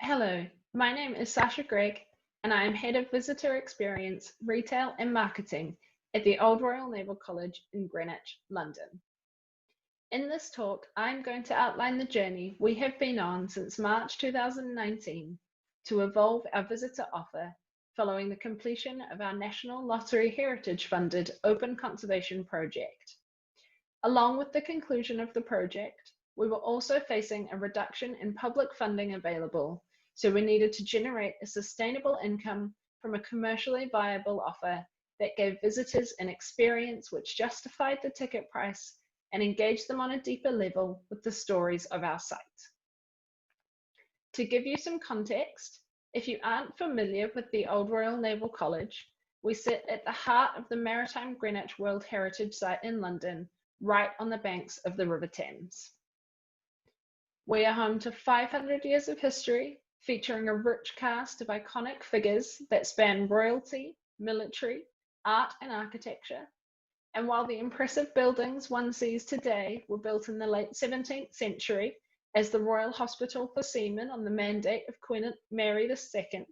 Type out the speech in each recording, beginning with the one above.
Hello, my name is Sasha Greig, and I am Head of Visitor Experience, Retail and Marketing at the Old Royal Naval College in Greenwich, London. In this talk, I'm going to outline the journey we have been on since March 2019 to evolve our visitor offer following the completion of our National Lottery Heritage funded Open Conservation project. Along with the conclusion of the project, we were also facing a reduction in public funding available, so we needed to generate a sustainable income from a commercially viable offer that gave visitors an experience which justified the ticket price and engaged them on a deeper level with the stories of our site. To give you some context, if you aren't familiar with the Old Royal Naval College, we sit at the heart of the Maritime Greenwich World Heritage Site in London, right on the banks of the River Thames. We are home to 500 years of history, featuring a rich cast of iconic figures that span royalty, military, art and architecture. And while the impressive buildings one sees today were built in the late 17th century as the Royal Hospital for Seamen on the mandate of Queen Mary II,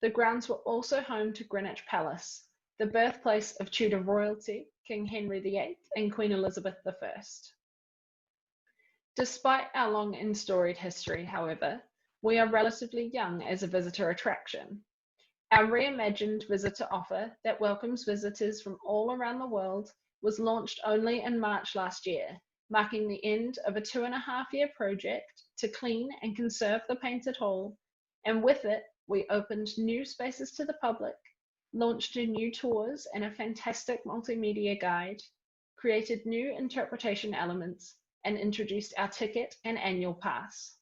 the grounds were also home to Greenwich Palace, the birthplace of Tudor royalty, King Henry VIII and Queen Elizabeth I. Despite our long and storied history, however, we are relatively young as a visitor attraction. Our reimagined visitor offer that welcomes visitors from all around the world was launched only in March last year, marking the end of a 2.5-year project to clean and conserve the Painted Hall, and with it, we opened new spaces to the public, launched new tours and a fantastic multimedia guide, created new interpretation elements, and introduced our ticket and annual pass.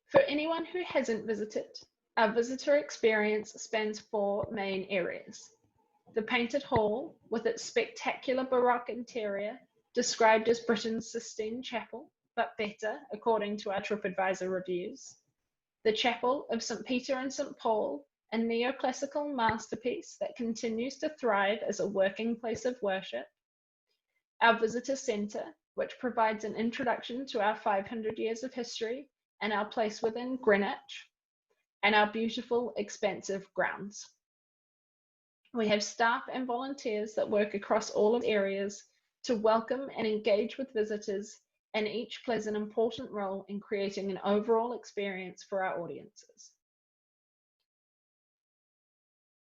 For anyone who hasn't visited, our visitor experience spans 4 main areas. The Painted Hall, with its spectacular Baroque interior, described as Britain's Sistine Chapel, but better according to our TripAdvisor reviews. The Chapel of St. Peter and St. Paul, a neoclassical masterpiece that continues to thrive as a working place of worship. Our Visitor Centre, which provides an introduction to our 500 years of history and our place within Greenwich, and our beautiful, expansive grounds. We have staff and volunteers that work across all of the areas to welcome and engage with visitors, and each plays an important role in creating an overall experience for our audiences.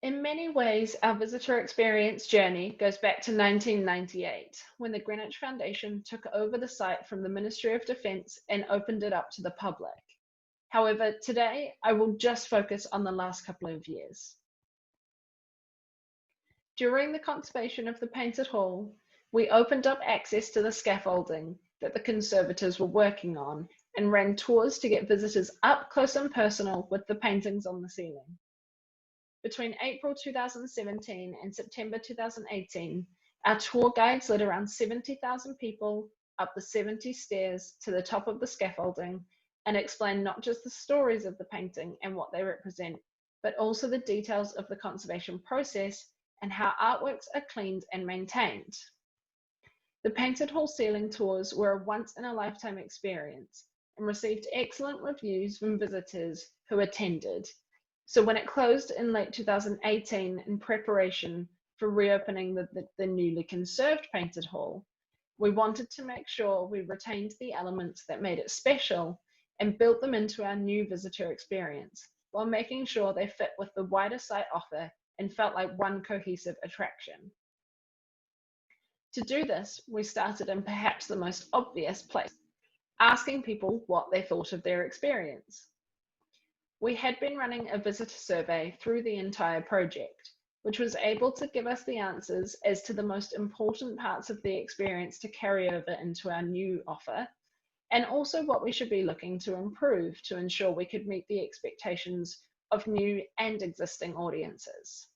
In many ways, our visitor experience journey goes back to 1998, when the Greenwich Foundation took over the site from the Ministry of Defence and opened it up to the public. However, today I will just focus on the last couple of years. During the conservation of the Painted Hall, we opened up access to the scaffolding that the conservators were working on and ran tours to get visitors up close and personal with the paintings on the ceiling. Between April 2017 and September 2018, our tour guides led around 70,000 people up the 70 stairs to the top of the scaffolding and explained not just the stories of the painting and what they represent, but also the details of the conservation process and how artworks are cleaned and maintained. The Painted Hall ceiling tours were a once-in-a-lifetime experience and received excellent reviews from visitors who attended. So when it closed in late 2018 in preparation for reopening the newly conserved Painted Hall, we wanted to make sure we retained the elements that made it special and built them into our new visitor experience, while making sure they fit with the wider site offer and felt like one cohesive attraction. To do this, we started in perhaps the most obvious place, asking people what they thought of their experience. We had been running a visitor survey through the entire project, which was able to give us the answers as to the most important parts of the experience to carry over into our new offer, and also what we should be looking to improve to ensure we could meet the expectations of new and existing audiences.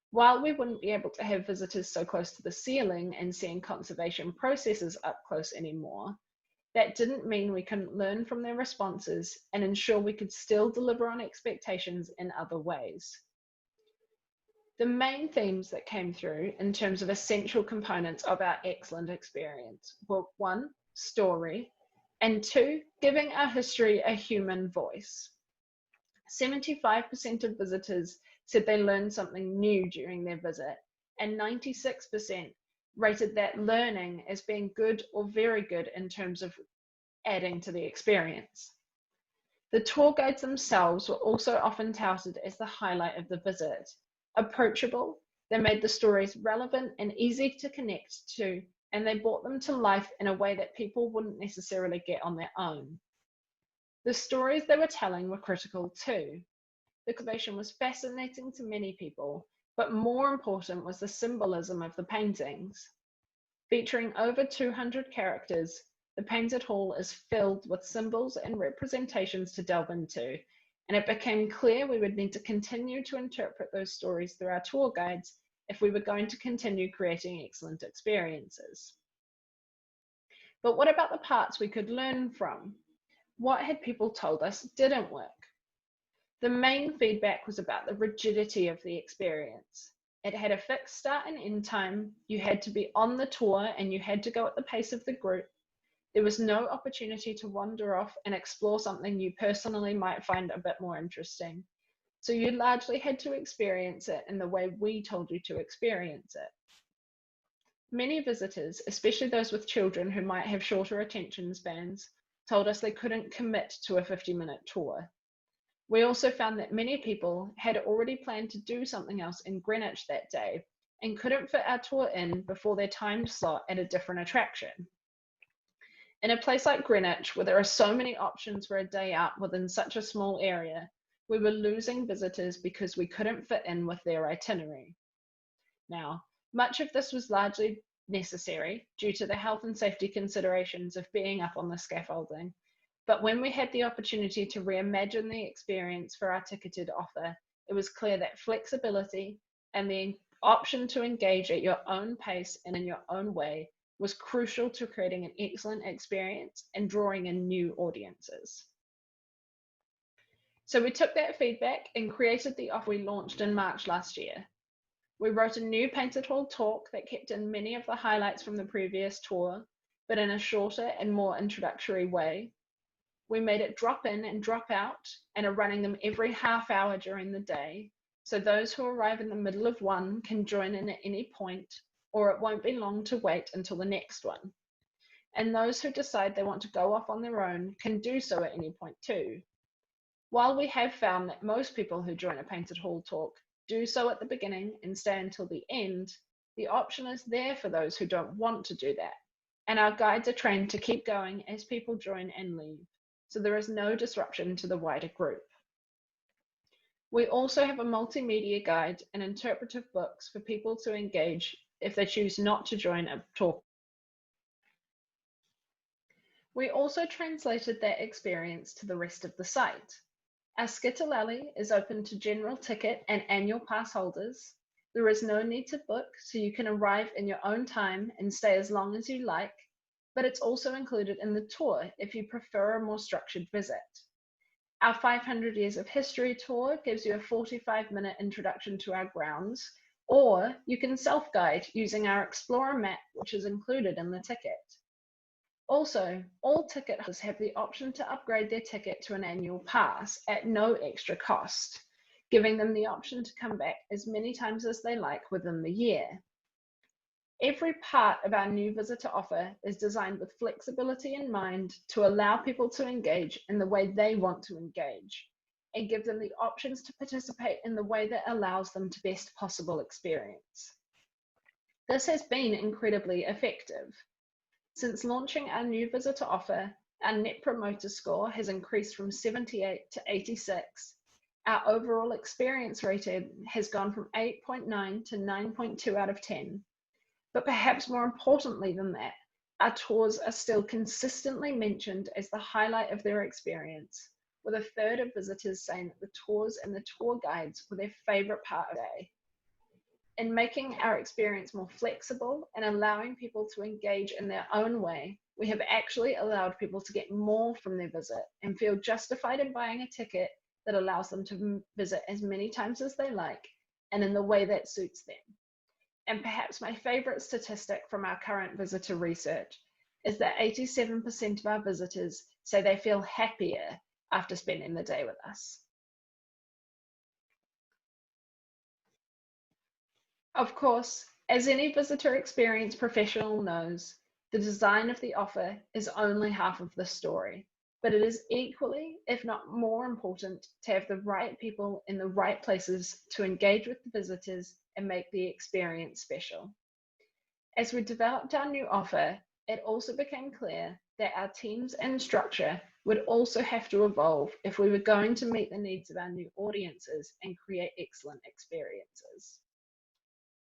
While we wouldn't be able to have visitors so close to the ceiling and seeing conservation processes up close anymore, that didn't mean we couldn't learn from their responses and ensure we could still deliver on expectations in other ways. The main themes that came through in terms of essential components of our excellent experience were 1, story, And 2, giving our history a human voice. 75% of visitors said they learned something new during their visit, and 96% rated that learning as being good or very good in terms of adding to the experience. The tour guides themselves were also often touted as the highlight of the visit. Approachable, they made the stories relevant and easy to connect to, and they brought them to life in a way that people wouldn't necessarily get on their own. The stories they were telling were critical too. The excavation was fascinating to many people, but more important was the symbolism of the paintings. Featuring over 200 characters, the painted hall is filled with symbols and representations to delve into, and it became clear we would need to continue to interpret those stories through our tour guides if we were going to continue creating excellent experiences. But what about the parts we could learn from? What had people told us didn't work? The main feedback was about the rigidity of the experience. It had a fixed start and end time, you had to be on the tour and you had to go at the pace of the group. There was no opportunity to wander off and explore something you personally might find a bit more interesting. So you largely had to experience it in the way we told you to experience it. Many visitors, especially those with children who might have shorter attention spans, told us they couldn't commit to a 50-minute tour. We also found that many people had already planned to do something else in Greenwich that day and couldn't fit our tour in before their timed slot at a different attraction. In a place like Greenwich, where there are so many options for a day out within such a small area, we were losing visitors because we couldn't fit in with their itinerary. Now, much of this was largely necessary due to the health and safety considerations of being up on the scaffolding. But when we had the opportunity to reimagine the experience for our ticketed offer, it was clear that flexibility and the option to engage at your own pace and in your own way was crucial to creating an excellent experience and drawing in new audiences. So we took that feedback and created the offer we launched in March last year. We wrote a new painted hall talk that kept in many of the highlights from the previous tour, but in a shorter and more introductory way. We made it drop in and drop out and are running them every half hour during the day, so those who arrive in the middle of one can join in at any point, or it won't be long to wait until the next one. And those who decide they want to go off on their own can do so at any point too. While we have found that most people who join a painted hall talk do so at the beginning and stay until the end, the option is there for those who don't want to do that. And our guides are trained to keep going as people join and leave, so there is no disruption to the wider group. We also have a multimedia guide and interpretive books for people to engage if they choose not to join a talk. We also translated that experience to the rest of the site. Our Skitalally is open to general ticket and annual pass holders. There is no need to book, so you can arrive in your own time and stay as long as you like, but it's also included in the tour if you prefer a more structured visit. Our 500 Years of History tour gives you a 45-minute introduction to our grounds, or you can self-guide using our Explorer map, which is included in the ticket. Also, all ticket holders have the option to upgrade their ticket to an annual pass at no extra cost, giving them the option to come back as many times as they like within the year. Every part of our new visitor offer is designed with flexibility in mind to allow people to engage in the way they want to engage and give them the options to participate in the way that allows them to best possible experience. This has been incredibly effective. Since launching our new visitor offer, our Net Promoter Score has increased from 78 to 86. Our overall experience rating has gone from 8.9 to 9.2 out of 10. But perhaps more importantly than that, our tours are still consistently mentioned as the highlight of their experience, with a third of visitors saying that the tours and the tour guides were their favorite part of the day. In making our experience more flexible and allowing people to engage in their own way, we have actually allowed people to get more from their visit and feel justified in buying a ticket that allows them to visit as many times as they like and in the way that suits them. And perhaps my favorite statistic from our current visitor research is that 87% of our visitors say they feel happier after spending the day with us. Of course, as any visitor experience professional knows, the design of the offer is only half of the story, but it is equally, if not more important, to have the right people in the right places to engage with the visitors and make the experience special. As we developed our new offer, it also became clear that our teams and structure would also have to evolve if we were going to meet the needs of our new audiences and create excellent experiences.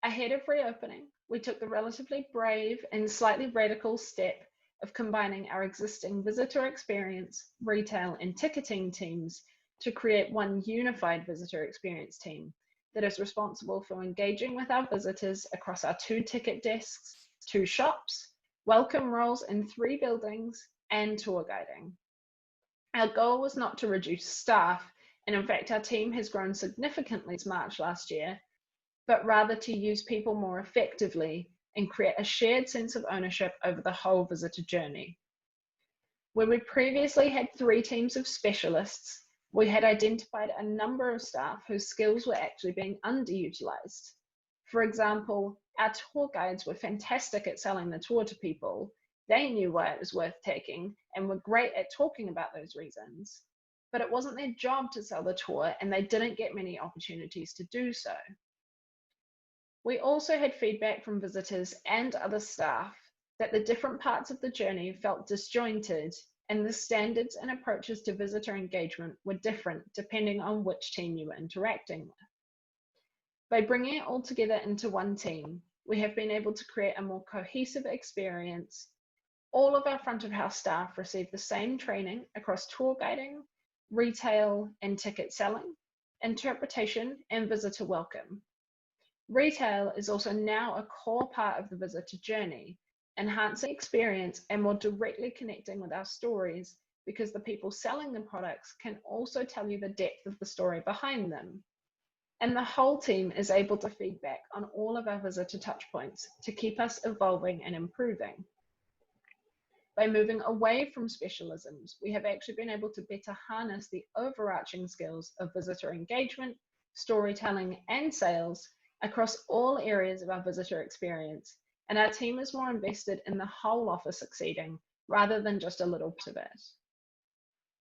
Ahead of reopening, we took the relatively brave and slightly radical step of combining our existing visitor experience, retail, and ticketing teams to create one unified visitor experience team that is responsible for engaging with our visitors across our 2 ticket desks, 2 shops, welcome roles in 3 buildings, and tour guiding. Our goal was not to reduce staff, and in fact, our team has grown significantly since March last year, but rather to use people more effectively and create a shared sense of ownership over the whole visitor journey. Where we previously had 3 teams of specialists, we had identified a number of staff whose skills were actually being underutilized. For example, our tour guides were fantastic at selling the tour to people. They knew why it was worth taking and were great at talking about those reasons, but it wasn't their job to sell the tour and they didn't get many opportunities to do so. We also had feedback from visitors and other staff that the different parts of the journey felt disjointed and the standards and approaches to visitor engagement were different depending on which team you were interacting with. By bringing it all together into one team, we have been able to create a more cohesive experience. All of our front of house staff receive the same training across tour guiding, retail and ticket selling, interpretation, and visitor welcome. Retail is also now a core part of the visitor journey, enhancing experience and more directly connecting with our stories because the people selling the products can also tell you the depth of the story behind them. And the whole team is able to feedback on all of our visitor touchpoints to keep us evolving and improving. By moving away from specialisms, we have actually been able to better harness the overarching skills of visitor engagement, storytelling, and sales across all areas of our visitor experience, and our team is more invested in the whole offer succeeding rather than just a little bit of it.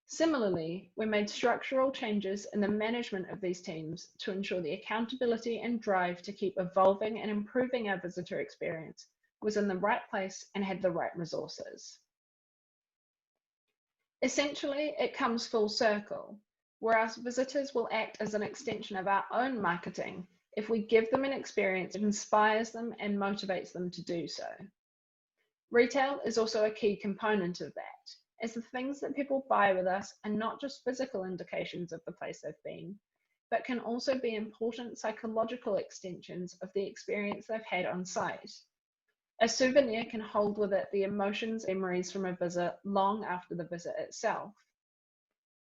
Similarly, we made structural changes in the management of these teams to ensure the accountability and drive to keep evolving and improving our visitor experience was in the right place and had the right resources. Essentially, it comes full circle, where our visitors will act as an extension of our own marketing if we give them an experience that inspires them and motivates them to do so. Retail is also a key component of that, as the things that people buy with us are not just physical indications of the place they've been, but can also be important psychological extensions of the experience they've had on site. A souvenir can hold with it the emotions and memories from a visit long after the visit itself.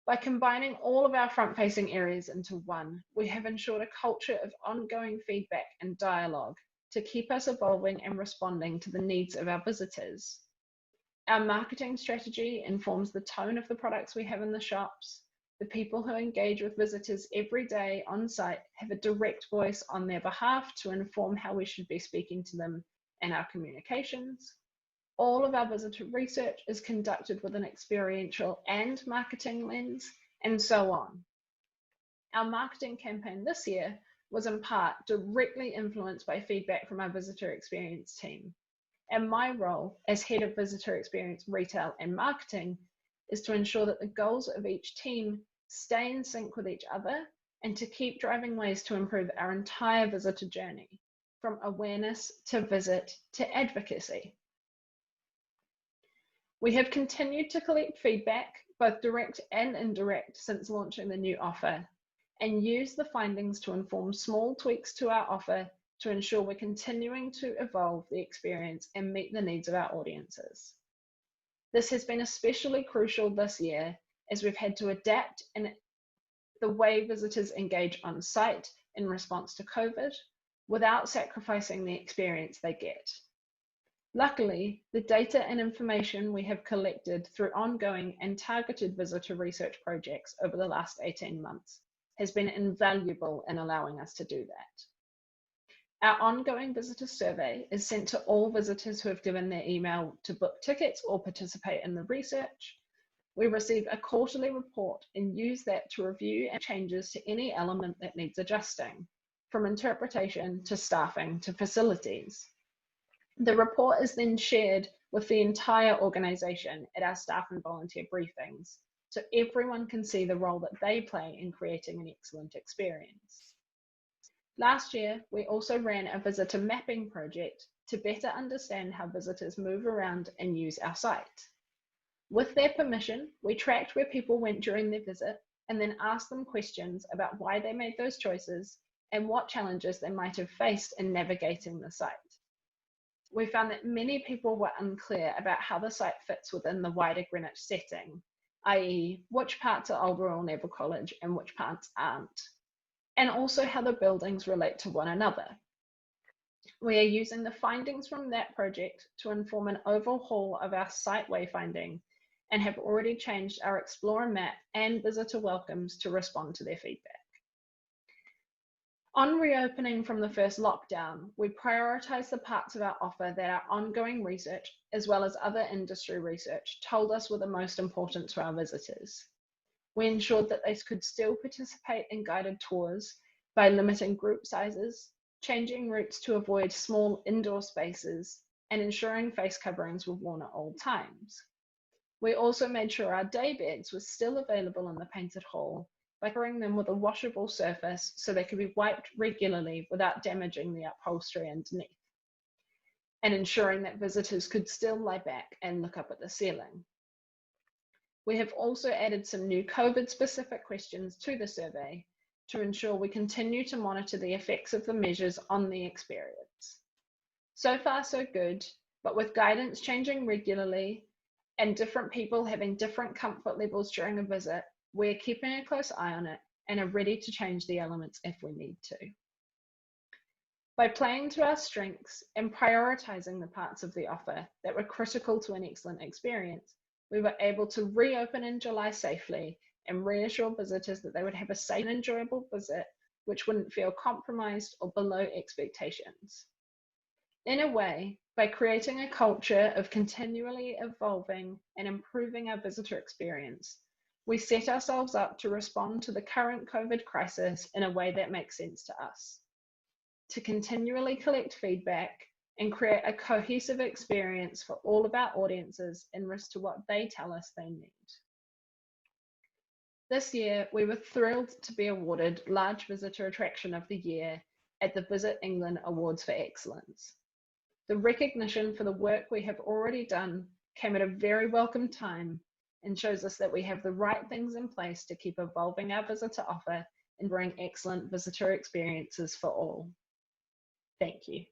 By combining all of our front-facing areas into one, we have ensured a culture of ongoing feedback and dialogue to keep us evolving and responding to the needs of our visitors. Our marketing strategy informs the tone of the products we have in the shops. The people who engage with visitors every day on site have a direct voice on their behalf to inform how we should be speaking to them in our communications. All of our visitor research is conducted with an experiential and marketing lens, and so on. Our marketing campaign this year was in part directly influenced by feedback from our visitor experience team. And my role as head of visitor experience, retail, and marketing is to ensure that the goals of each team stay in sync with each other and to keep driving ways to improve our entire visitor journey, from awareness to visit to advocacy. We have continued to collect feedback, both direct and indirect, since launching the new offer, and use the findings to inform small tweaks to our offer to ensure we're continuing to evolve the experience and meet the needs of our audiences. This has been especially crucial this year as we've had to adapt in the way visitors engage on site in response to COVID without sacrificing the experience they get. Luckily, the data and information we have collected through ongoing and targeted visitor research projects over the last 18 months has been invaluable in allowing us to do that. Our ongoing visitor survey is sent to all visitors who have given their email to book tickets or participate in the research. We receive a quarterly report and use that to review and changes to any element that needs adjusting, from interpretation to staffing to facilities. The report is then shared with the entire organisation at our staff and volunteer briefings, so everyone can see the role that they play in creating an excellent experience. Last year, we also ran a visitor mapping project to better understand how visitors move around and use our site. With their permission, we tracked where people went during their visit and then asked them questions about why they made those choices and what challenges they might have faced in navigating the site. We found that many people were unclear about how the site fits within the wider Greenwich setting, i.e., which parts are Old Royal Naval College and which parts aren't, and also how the buildings relate to one another. We are using the findings from that project to inform an overhaul of our site wayfinding and have already changed our Explorer map and visitor welcomes to respond to their feedback. On reopening from the first lockdown, we prioritised the parts of our offer that our ongoing research, as well as other industry research, told us were the most important to our visitors. We ensured that they could still participate in guided tours by limiting group sizes, changing routes to avoid small indoor spaces, and ensuring face coverings were worn at all times. We also made sure our day beds were still available in the painted hall by covering them with a washable surface so they could be wiped regularly without damaging the upholstery underneath, and ensuring that visitors could still lie back and look up at the ceiling. We have also added some new COVID-specific questions to the survey to ensure we continue to monitor the effects of the measures on the experience. So far, so good, but with guidance changing regularly and different people having different comfort levels during a visit, we're keeping a close eye on it and are ready to change the elements if we need to. By playing to our strengths and prioritising the parts of the offer that were critical to an excellent experience, we were able to reopen in July safely and reassure visitors that they would have a safe and enjoyable visit which wouldn't feel compromised or below expectations. In a way, by creating a culture of continually evolving and improving our visitor experience, we set ourselves up to respond to the current COVID crisis in a way that makes sense to us, to continually collect feedback and create a cohesive experience for all of our audiences in response to what they tell us they need. This year, we were thrilled to be awarded Large Visitor Attraction of the Year at the Visit England Awards for Excellence. The recognition for the work we have already done came at a very welcome time and shows us that we have the right things in place to keep evolving our visitor offer and bring excellent visitor experiences for all. Thank you.